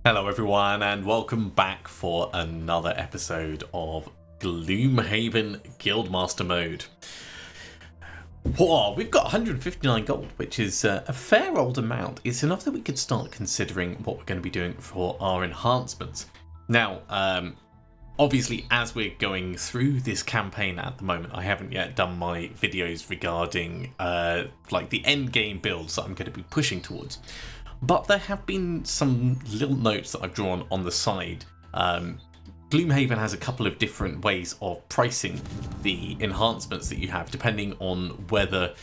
Hello everyone and welcome back for another episode of Gloomhaven Guildmaster mode. Whoa, we've got 159 gold, which is a fair old amount. It's enough that we could start considering what we're going to be doing for our enhancements. Now, obviously as we're going through this campaign at the moment, I haven't yet done my videos regarding like the end game builds that I'm going to be pushing towards. But there have been some little notes that I've drawn on the side. Gloomhaven has a couple of different ways of pricing the enhancements that you have, depending on whether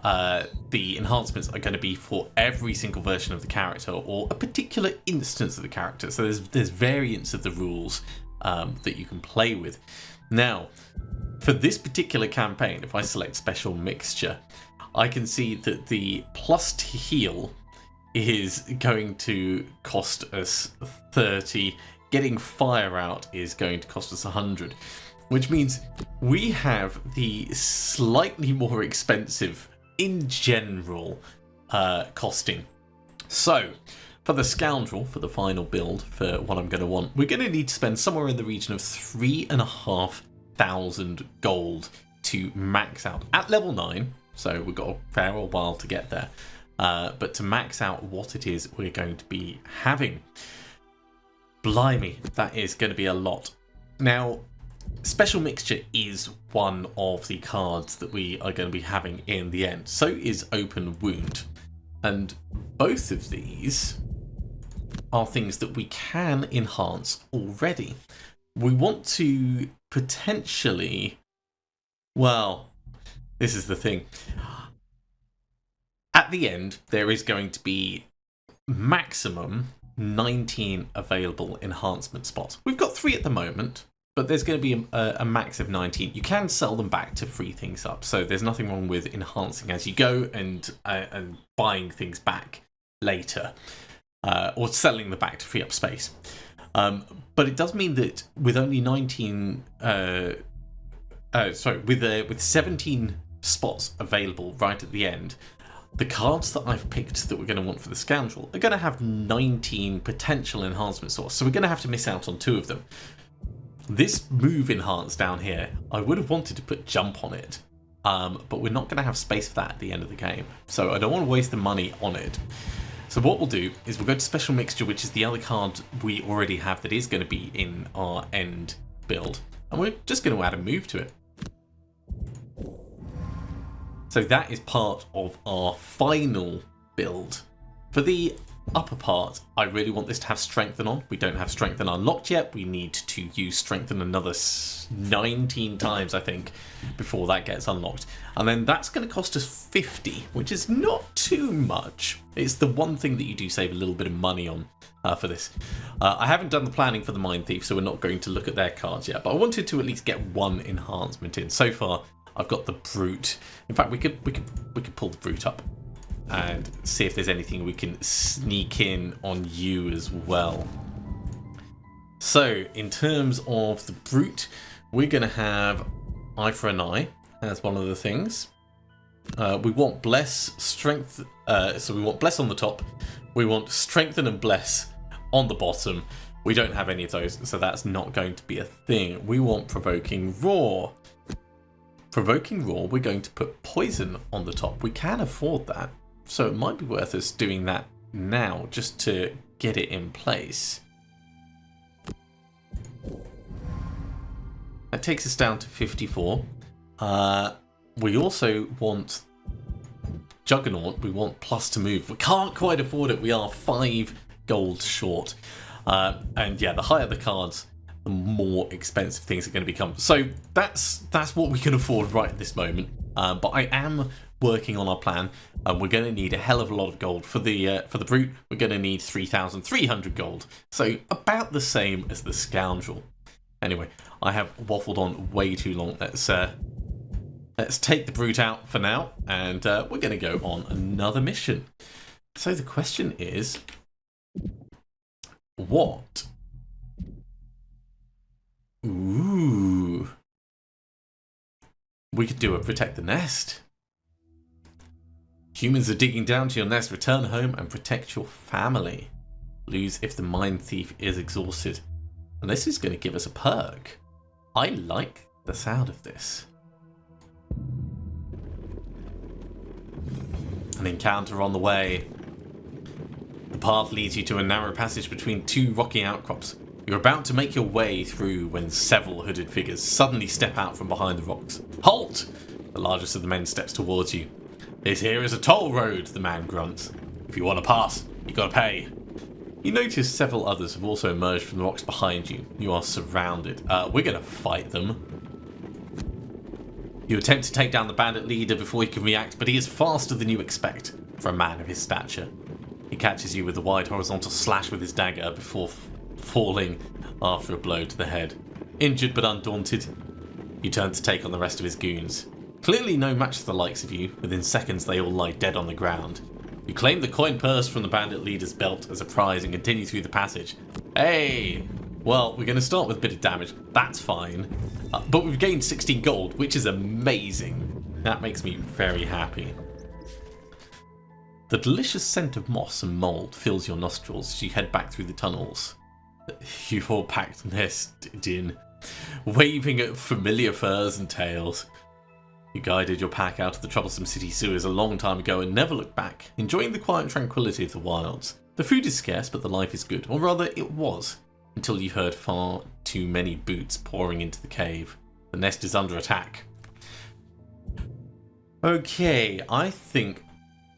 the enhancements are going to be for every single version of the character or a particular instance of the character. So there's variants of the rules that you can play with. Now, for this particular campaign, if I select Special Mixture, I can see that the plus to heal is going to cost us 30. Getting fire out is going to cost us 100, which means we have the slightly more expensive in general costing. So for the Scoundrel, for the final build, for what I'm going to want, we're going to need to spend somewhere in the region of 3,500 gold to max out at level 9. So we've got a fair old while to get there. But to max out what it is we're going to be having. Blimey, that is going to be a lot. Now, Special Mixture is one of the cards that we are going to be having in the end. So is Open Wound. And both of these are things that we can enhance already. We want to potentially... Well, this is the thing. At the end, there is going to be maximum 19 available enhancement spots. We've got 3 at the moment, but there's going to be a max of 19. You can sell them back to free things up, so there's nothing wrong with enhancing as you go and buying things back later, or selling them back to free up space. But it does mean that with only 19, with 17 spots available right at the end, the cards that I've picked that we're going to want for the Scoundrel are going to have 19 potential enhancement slots, so we're going to have to miss out on 2 of them. This move enhance down here, I would have wanted to put jump on it, but we're not going to have space for that at the end of the game, so I don't want to waste the money on it. So what we'll do is we'll go to Special Mixture, which is the other card we already have that is going to be in our end build, and we're just going to add a move to it. So that is part of our final build. For the upper part, I really want this to have Strengthen on. We don't have Strengthen unlocked yet. We need to use Strengthen another 19 times, I think, before that gets unlocked. And then that's going to cost us 50, which is not too much. It's the one thing that you do save a little bit of money on for this. I haven't done the planning for the Mindthief, so we're not going to look at their cards yet. But I wanted to at least get one enhancement in. So far, I've got the Brute. In fact, we could pull the Brute up and see if there's anything we can sneak in on you as well. So, in terms of the Brute, we're going to have Eye for an Eye as one of the things. We want Bless, Strength. So we want Bless on the top. We want Strengthen and Bless on the bottom. We don't have any of those, so that's not going to be a thing. We want Provoking Roar. Provoking Roar, we're going to put Poison on the top. We can afford that, so it might be worth us doing that now just to get it in place. That takes us down to 54. We also want Juggernaut. We want plus to move. We can't quite afford it. We are 5 gold short. And yeah, the higher the cards, the more expensive things are going to become. So that's what we can afford right at this moment. But I am working on our plan, and we're going to need a hell of a lot of gold for the Brute. We're going to need 3,300 gold, so about the same as the Scoundrel. Anyway, I have waffled on way too long. Let's take the Brute out for now, and we're going to go on another mission. So the question is, what? Ooh. We could do a Protect the Nest. Humans are digging down to your nest. Return home and protect your family. Lose if the Mindthief is exhausted. And this is going to give us a perk. I like the sound of this. An encounter on the way. The path leads you to a narrow passage between two rocky outcrops. You're about to make your way through when several hooded figures suddenly step out from behind the rocks. Halt! The largest of the men steps towards you. This here is a toll road, the man grunts. If you want to pass, you gotta pay. You notice several others have also emerged from the rocks behind you. You are surrounded. We're gonna fight them. You attempt to take down the bandit leader before he can react, but he is faster than you expect for a man of his stature. He catches you with a wide horizontal slash with his dagger before falling after a blow to the head. Injured but undaunted, you turn to take on the rest of his goons. Clearly no match to the likes of you. Within seconds they all lie dead on the ground. You claim the coin purse from the bandit leader's belt as a prize and continue through the passage. Hey! Well, we're going to start with a bit of damage. That's fine. But we've gained 16 gold, which is amazing. That makes me very happy. The delicious scent of moss and mould fills your nostrils as you head back through the tunnels. You've all packed nested in, waving at familiar furs and tails. You guided your pack out of the troublesome city sewers a long time ago and never looked back, enjoying the quiet tranquility of the wilds. The food is scarce, but the life is good, or rather it was, until you heard far too many boots pouring into the cave. The nest is under attack. Okay, I think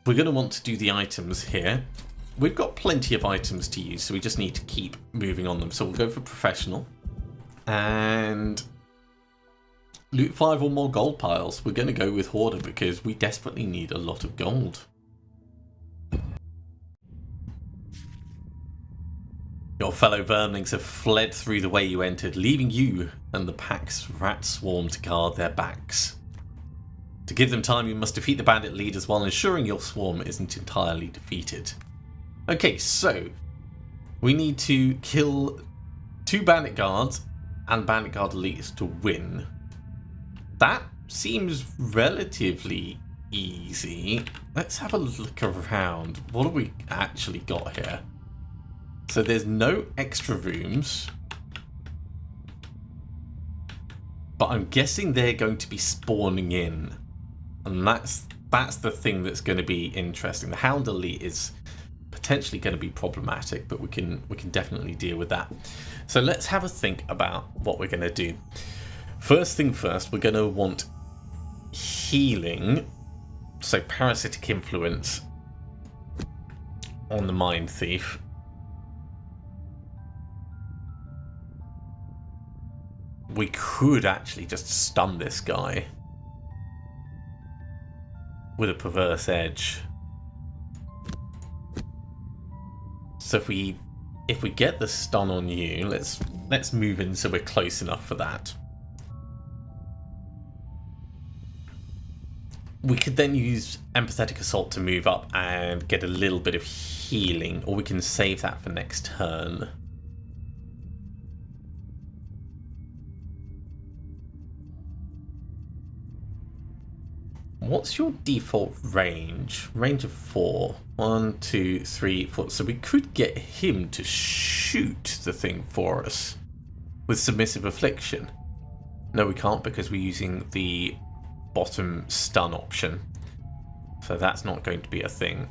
we're going to want to do the items here. We've got plenty of items to use, so we just need to keep moving on them. So we'll go for professional and loot 5 or more gold piles. We're going to go with hoarder because we desperately need a lot of gold. Your fellow vermlings have fled through the way you entered, leaving you and the pack's rat swarm to guard their backs. To give them time, you must defeat the bandit leaders while ensuring your swarm isn't entirely defeated. Okay, so we need to kill 2 bandit guards and bandit guard elites to win. That seems relatively easy. Let's have a look around. What have we actually got here? So there's no extra rooms. But I'm guessing they're going to be spawning in. And that's the thing that's going to be interesting. The Hound Elite is potentially going to be problematic, but we can definitely deal with that. So let's have a think about what we're going to do. First thing first, we're going to want healing, so parasitic influence on the Mindthief. We could actually just stun this guy with a perverse edge. So if we get the stun on you, let's move in so we're close enough for that. We could then use Empathetic Assault to move up and get a little bit of healing, or we can save that for next turn. What's your default range? Range of 4. 1, 2, 3, 4. So we could get him to shoot the thing for us with Submissive Affliction. No, we can't because we're using the bottom stun option. So that's not going to be a thing.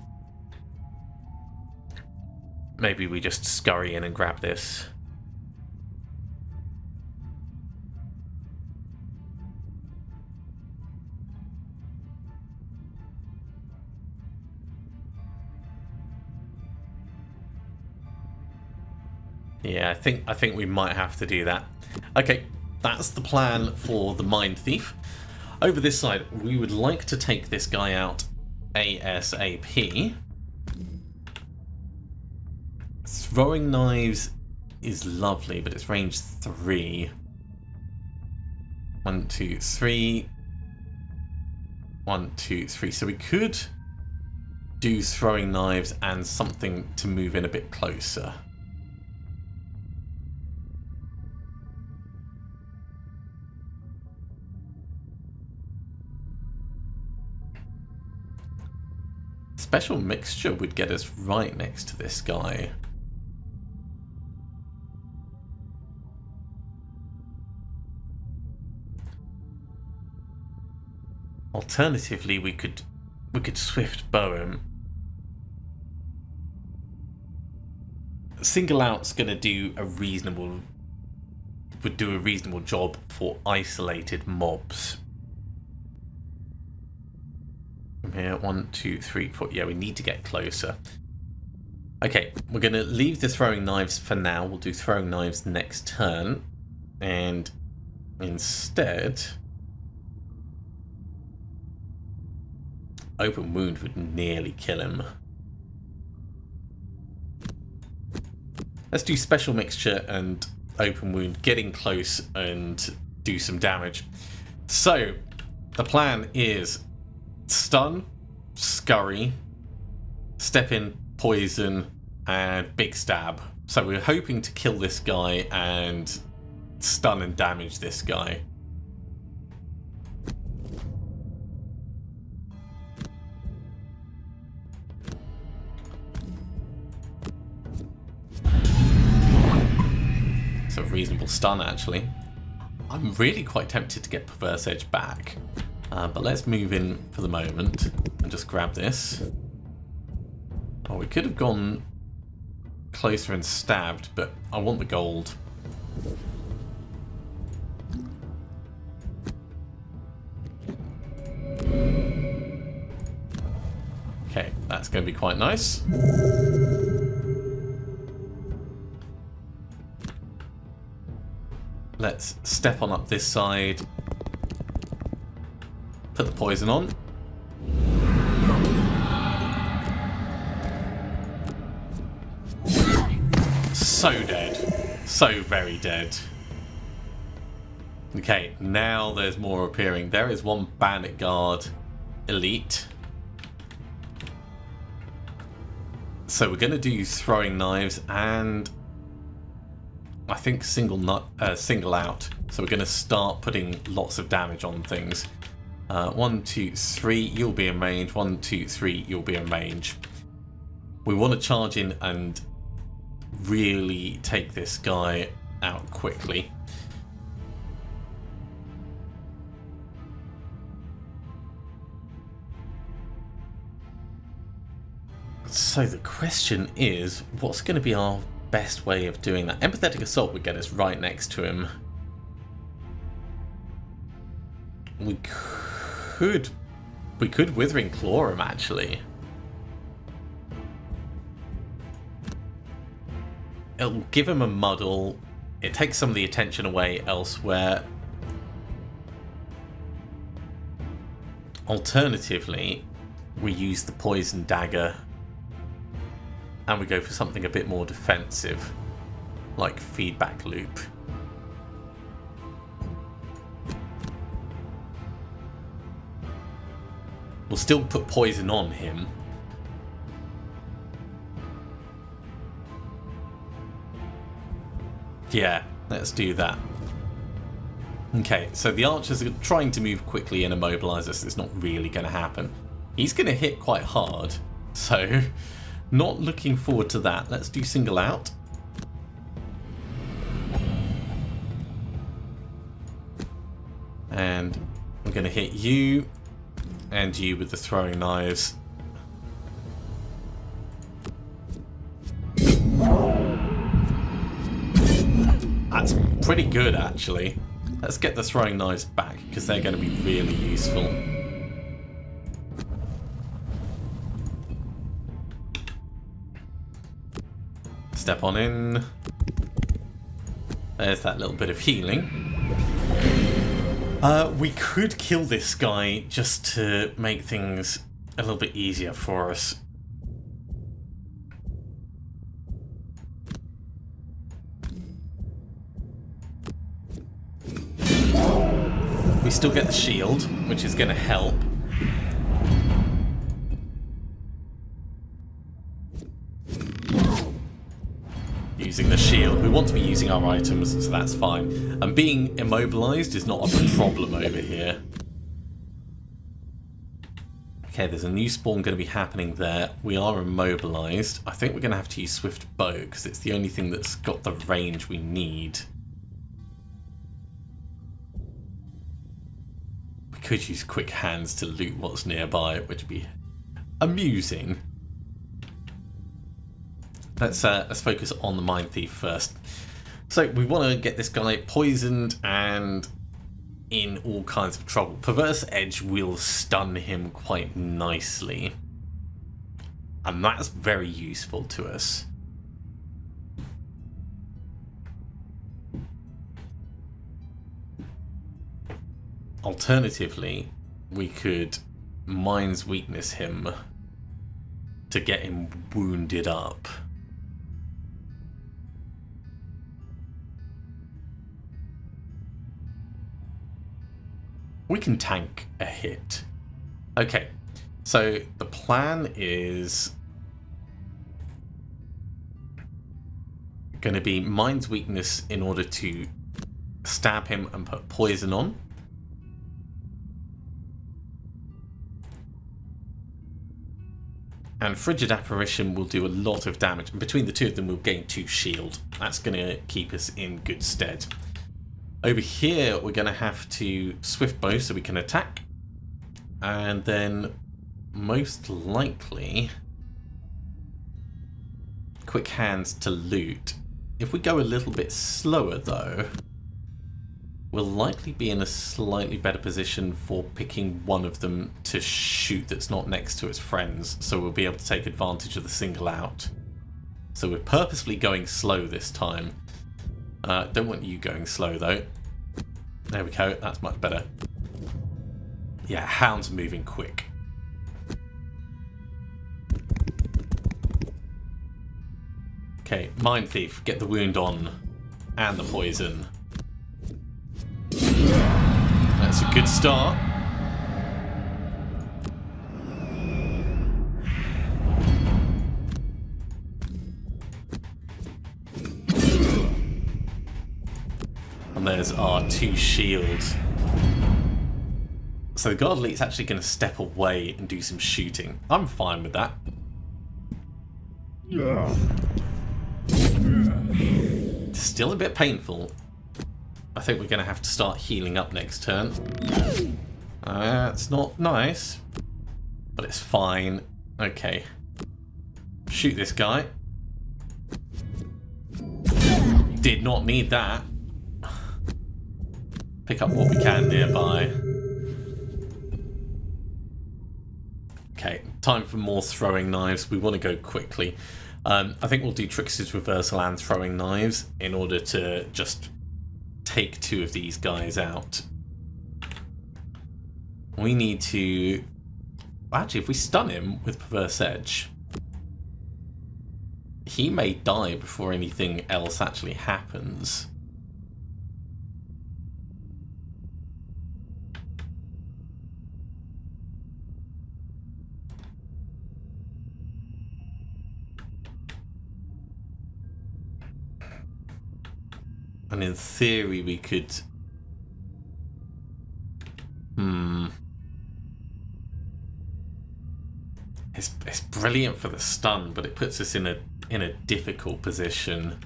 Maybe we just scurry in and grab this. Yeah, I think we might have to do that. Okay, that's the plan for the Mindthief. Over this side, we would like to take this guy out ASAP. Throwing knives is lovely, but it's range 3. 1, 2, 3. 1, 2, 3. So we could do throwing knives and something to move in a bit closer. Special mixture would get us right next to this guy. Alternatively, we could swift bow him. Single out's going to do a reasonable job for isolated mobs. From here, 1, 2, 3, 4. Yeah, we need to get closer. Okay, we're going to leave the throwing knives for now. We'll do throwing knives next turn, and instead, open wound would nearly kill him. Let's do special mixture and open wound, getting close and do some damage. So, the plan is stun, scurry, step in, poison, and big stab. So we're hoping to kill this guy and stun and damage this guy. It's a reasonable stun, actually. I'm really quite tempted to get Perverse Edge back. But let's move in for the moment and just grab this. Oh, we could have gone closer and stabbed, but I want the gold. Okay, that's going to be quite nice. Let's step on up this side. Put the poison on. So dead. So very dead. Okay, now there's more appearing. There is one Bandit Guard elite. So we're going to do throwing knives and I think single out. So we're going to start putting lots of damage on things. 1, 2, 3, you'll be in range. 1, 2, 3, you'll be in range. We want to charge in and really take this guy out quickly. So the question is, what's going to be our best way of doing that? Empathetic Assault would get us right next to him. We could Withering Claw him, actually. It'll give him a muddle. It takes some of the attention away elsewhere. Alternatively, we use the Poison Dagger and we go for something a bit more defensive, like Feedback Loop. We'll still put poison on him. Yeah, let's do that. Okay, so the archers are trying to move quickly and immobilize us. It's not really going to happen. He's going to hit quite hard, so not looking forward to that. Let's do single out. And I'm going to hit you and you with the throwing knives. That's pretty good, actually. Let's get the throwing knives back, because they're going to be really useful. Step on in. There's that little bit of healing. We could kill this guy just to make things a little bit easier for us. We still get the shield, which is going to help. Using the shield. We want to be using our items, so that's fine. And being immobilized is not a problem over here. Okay, there's a new spawn going to be happening there. We are immobilized. I think we're going to have to use Swift Bow, because it's the only thing that's got the range we need. We could use quick hands to loot what's nearby, which would be amusing. Let's focus on the Mindthief first. So we want to get this guy poisoned and in all kinds of trouble. Perverse Edge will stun him quite nicely, and that's very useful to us. Alternatively, we could Mind's Weakness him to get him wounded up. We can tank a hit. Okay, so the plan is going to be Mind's Weakness in order to stab him and put poison on. And Frigid Apparition will do a lot of damage. And between the two of them, we'll gain 2 shield. That's going to keep us in good stead. Over here, we're going to have to Swift Bow so we can attack. And then, most likely, Quick Hands to loot. If we go a little bit slower, though, we'll likely be in a slightly better position for picking one of them to shoot that's not next to its friends, so we'll be able to take advantage of the single out. So we're purposefully going slow this time. Don't want you going slow though. There we go, that's much better. Yeah, Hound's moving quick. Okay, Mindthief, get the wound on and the poison. That's a good start. And there's our 2 shields. So the God Elite's actually going to step away and do some shooting. I'm fine with that. Still a bit painful. I think we're going to have to start healing up next turn. It's not nice, but it's fine. Okay. Shoot this guy. Did not need that. Pick up what we can nearby. Okay, time for more throwing knives. We want to go quickly. I think we'll do Trickster's Reversal and throwing knives in order to just take 2 of these guys out. We need to... Actually, if we stun him with Perverse Edge, he may die before anything else actually happens. And in theory, we could... It's brilliant for the stun, but it puts us in a difficult position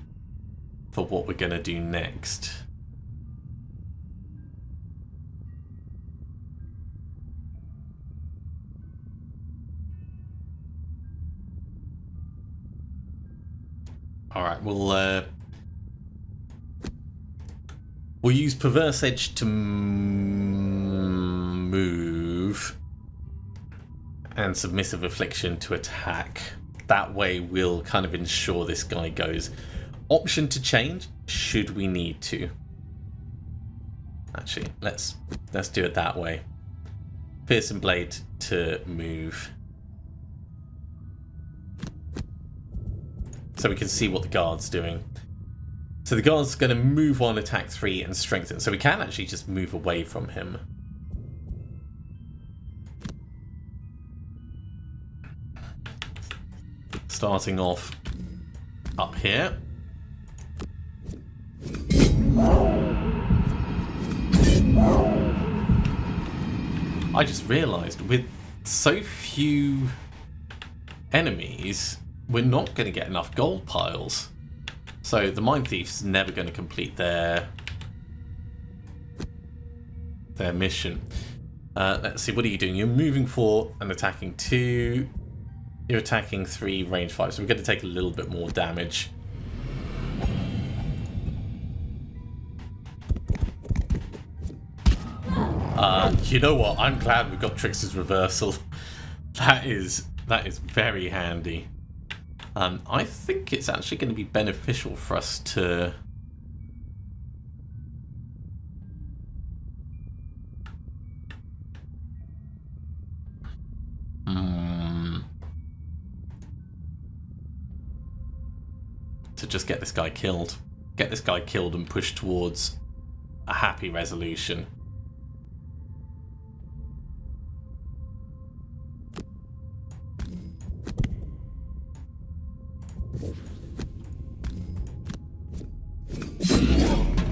for what we're going to do next. All right, we'll use Perverse Edge to move and Submissive Affliction to attack. That way we'll kind of ensure this guy goes. Option to change should we need to. Actually, let's do it that way. Piercing Blade to move. So we can see what the guard's doing. So the guard's going to move on attack 3 and strengthen. So we can actually just move away from him. Starting off up here. I just realised with so few enemies, we're not going to get enough gold piles. So the Mindthief's never going to complete their mission. Let's see, what are you doing? You're moving 4 and attacking 2. You're attacking 3, range 5, so we're going to take a little bit more damage. You know what? I'm glad we've got Trickster's Reversal. That is very handy. I think it's actually going to be beneficial for us to... to just get this guy killed. Get this guy killed and push towards a happy resolution.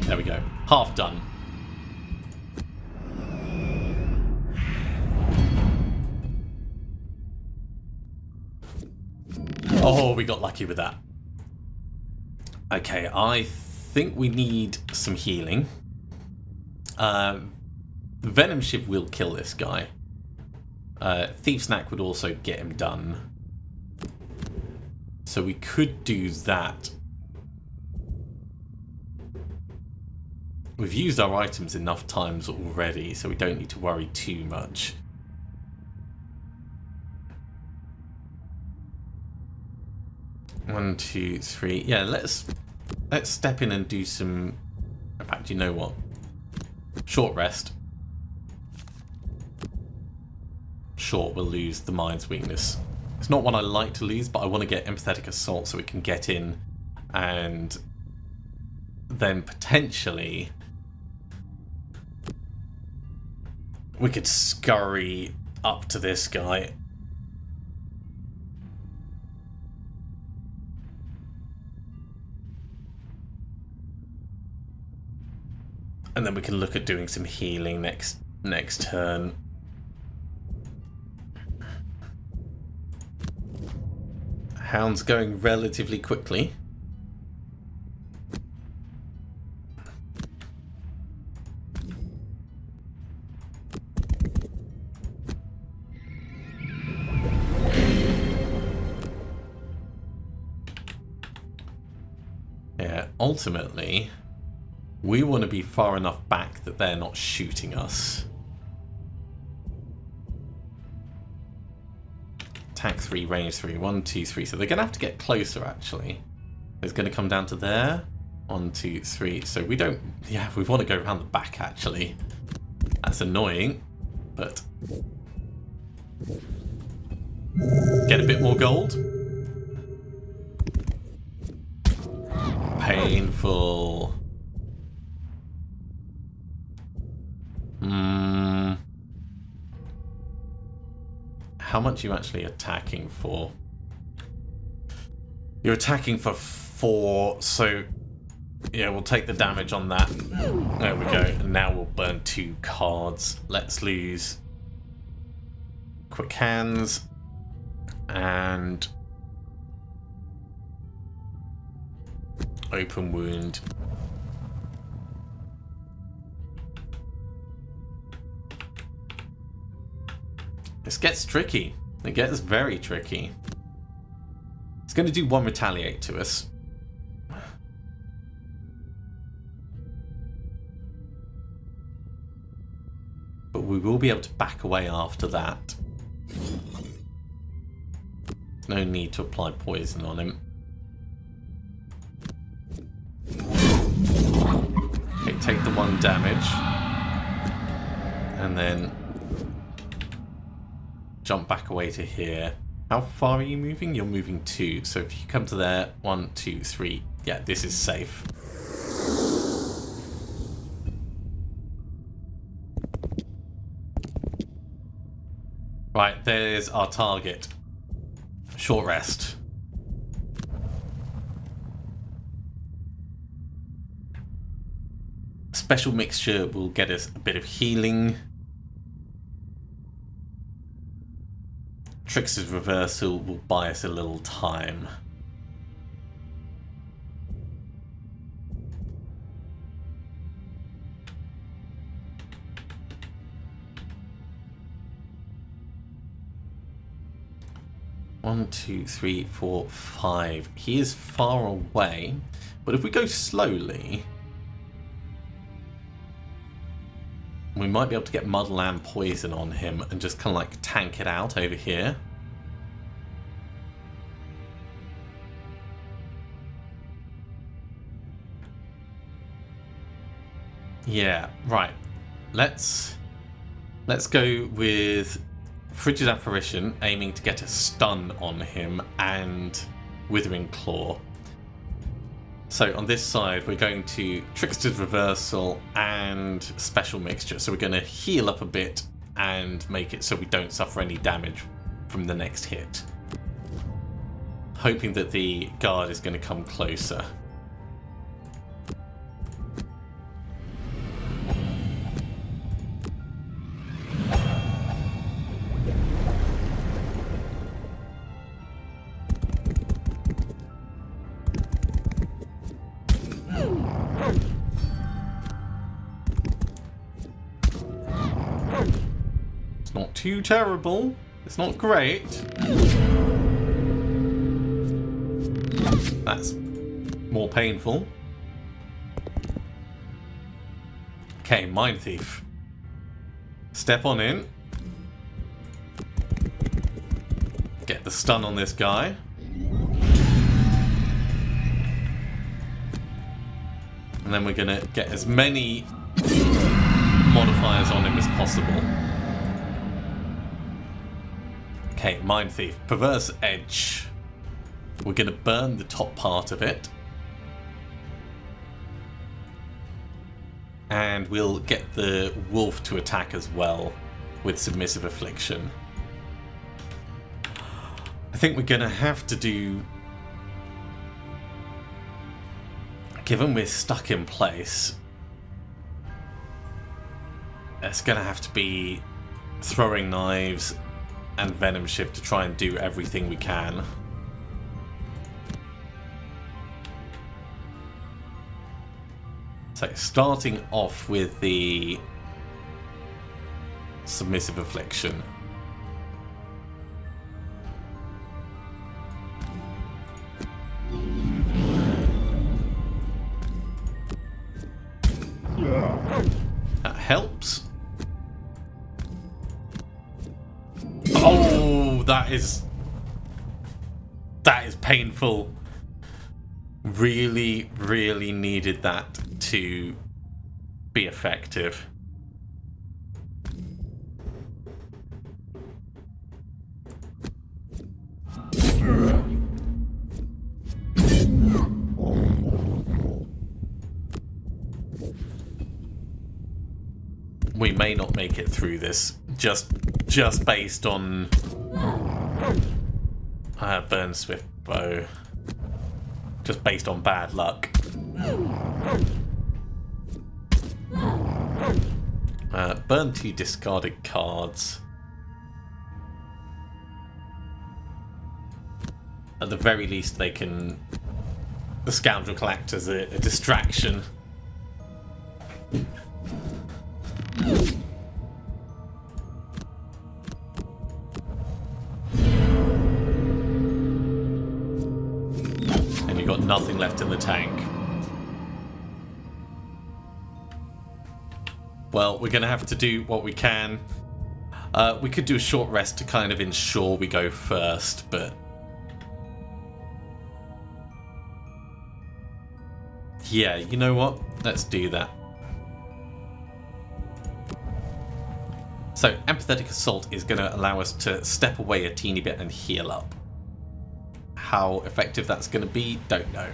There we go. Half done. Oh, we got lucky with that. Okay, I think we need some healing. Venom Shiv will kill this guy. Thief Snack would also get him done. So we could do that. We've used our items enough times already, so we don't need to worry too much. One, two, three. Yeah, let's step in and do some... In fact, you know what? Short rest. Short, we'll lose the Mind's Weakness. It's not one I like to lose, but I want to get Empathetic Assault so we can get in and then potentially we could scurry up to this guy. And then we can look at doing some healing next turn. Hound's going relatively quickly. Yeah, ultimately, we want to be far enough back that they're not shooting us. Attack 3, range 3. 1, 2, 3. So they're going to have to get closer, actually. It's going to come down to there. 1, 2, 3. So we don't... Yeah, we want to go around the back, actually. That's annoying, but... Get a bit more gold. Painful. How much are you actually attacking for? You're attacking for 4, so yeah, we'll take the damage on that. There we go. And now we'll burn 2 cards. Let's lose Quick Hands and Open Wound. This gets tricky. It gets very tricky. It's going to do 1 retaliate to us. But we will be able to back away after that. No need to apply poison on him. Okay, take the 1 damage. And then jump back away to here. How far are you moving? You're moving 2. So if you come to there, 1, 2, 3. Yeah, this is safe. Right, there's our target. Short rest. Special mixture will get us a bit of healing. Trickster's Reversal will buy us a little time. 1, 2, 3, 4, 5. He is far away, but if we go slowly, we might be able to get Muddle and Poison on him and just kind of like tank it out over here. Yeah, right. Let's go with Frigid Apparition, aiming to get a stun on him, and Withering Claw. So on this side, we're going to Trickster's Reversal and Special Mixture. So we're going to heal up a bit and make it so we don't suffer any damage from the next hit. Hoping that the guard is going to come closer. Not too terrible. It's not great. That's more painful. Okay, Mindthief. Step on in. Get the stun on this guy. And then we're gonna get as many modifiers on him as possible. Okay, Mindthief. Perverse Edge. We're going to burn the top part of it. And we'll get the wolf to attack as well with Submissive Affliction. I think we're going to have to do... Given we're stuck in place, it's going to have to be Throwing Knives and Venom Shift to try and do everything we can. So starting off with the Submissive Affliction. That helps. Oh, that is painful. Really, really needed that to be effective. We may not make it through this just based on Burn Swift Bow. Just based on bad luck. Burn 2 discarded cards. At the very least, they can... The Scoundrel can act as a distraction. And you've got nothing left in the tank. Well, we're going to have to do what we can. We could do a short rest to kind of ensure we go first, but... Yeah, you know what? Let's do that. So, Empathetic Assault is going to allow us to step away a teeny bit and heal up. How effective that's going to be, don't know.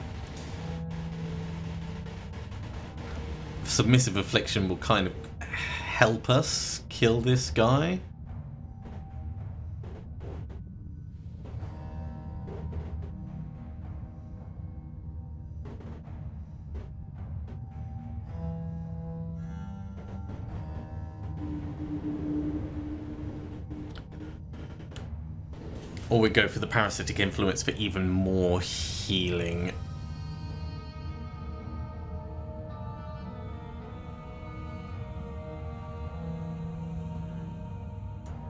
Submissive Affliction will kind of help us kill this guy. Or we go for the Parasitic Influence for even more healing.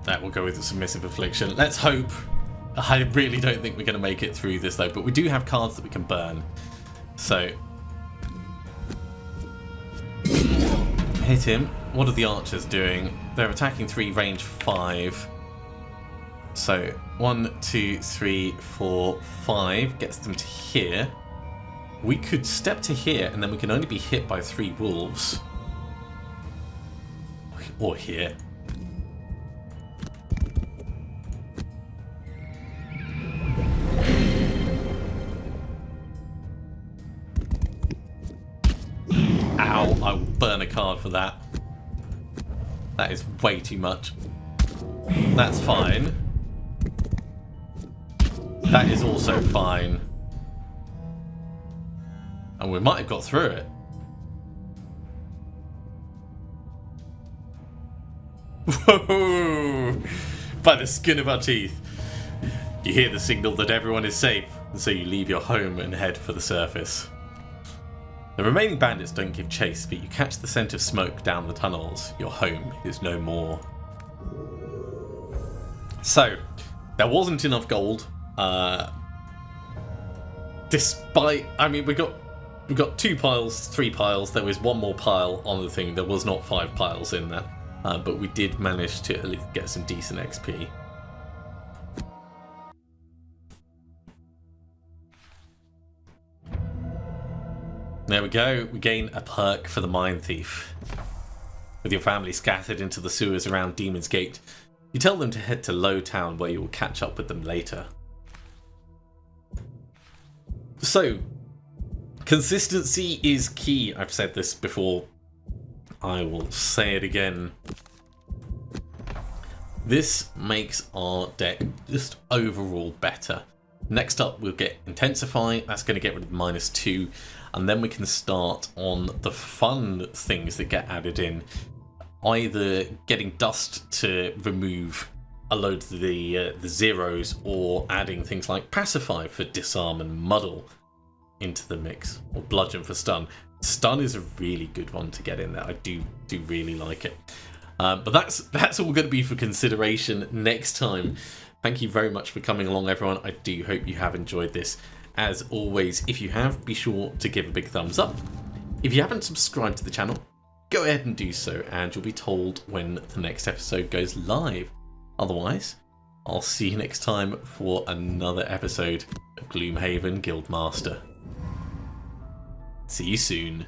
That will go with the Submissive Affliction. Let's hope I really don't think we're going to make it through this though, but we do have cards that we can burn. So, hit him. What are the archers doing? They're attacking 3, range 5. So, 1, 2, 3, 4, 5 gets them to here. We could step to here, and then we can only be hit by 3 wolves. Or here. Ow, I will burn a card for that. That is way too much. That's fine. That is also fine. And we might have got through it. Whoa! By the skin of our teeth. You hear the signal that everyone is safe, and so you leave your home and head for the surface. The remaining bandits don't give chase, but you catch the scent of smoke down the tunnels. Your home is no more. So, there wasn't enough gold. Despite, I mean, we got 2 piles, 3 piles. There was 1 more pile on the thing. There was not 5 piles in that, but we did manage to at least get some decent XP. There we go. We gain a perk for the Mindthief. With your family scattered into the sewers around Demon's Gate, you tell them to head to Lowtown, where you will catch up with them later. So, consistency is key. I've said this before. I will say it again. This makes our deck just overall better. Next up, we'll get Intensify. That's going to get rid of -2. And then we can start on the fun things that get added in. Either getting Dust to remove a load of the zeros, or adding things like Pacify for Disarm and Muddle into the mix, or Bludgeon for Stun. Stun is a really good one to get in there. I do really like it. But that's all going to be for consideration next time. Thank you very much for coming along, everyone. I do hope you have enjoyed this. As always, if you have, be sure to give a big thumbs up. If you haven't subscribed to the channel, go ahead and do so, and you'll be told when the next episode goes live. Otherwise, I'll see you next time for another episode of Gloomhaven Guildmaster. See you soon.